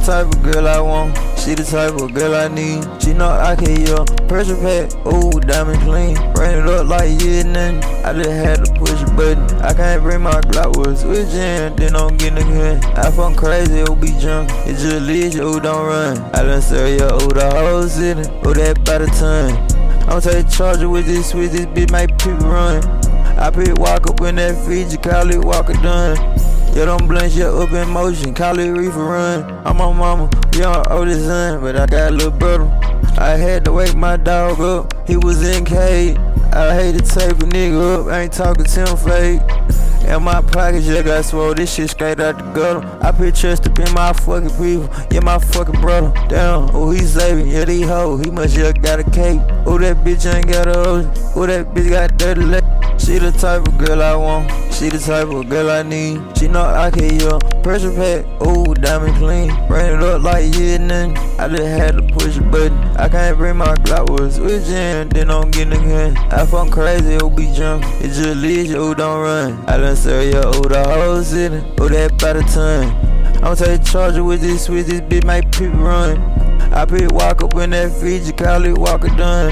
type of girl I want. She the type of girl I need. She know I can use pressure pack. Ooh, diamond clean. Bring it up like yeah nothing. I just had to push a button. I can't bring my Glock with switching. Then I'm getting a gun. I fuck crazy, oh be drunk. It just leads you, oh don't run. I done serve you, oh the whole city. Oh that by the ton. I'm take charger with this bitch make people run. I pick walk up in that Fiji, call it Walker done. You don't blink, you up in motion, call it reefer run. I'm on mama, young oldest son, but I got a little brother. I had to wake my dog up, he was in cage. I hate to tape a nigga up, I ain't talking to him fake. And my pockets just got swole, this shit straight out the gutter. I put trust up in my fucking people, yeah my fucking brother. Damn, oh he saving, yeah these hoes, he must just got a cake. Oh that bitch ain't got a hose, oh that bitch got dirty legs. She the type of girl I want, she the type of girl I need. She know I can use pressure pack, ooh diamond clean. Bring it up like yeah nothing. I just had to push a button. I can't bring my Glock with switching, then I'm getting a gun. I fuck crazy, oh be drunk. It just leads you, oh don't run. I done serve you, oh the whole city, oh that by the ton. I'm take charger with this bitch make people run. I pick walk up in that Fiji, call it Walker done.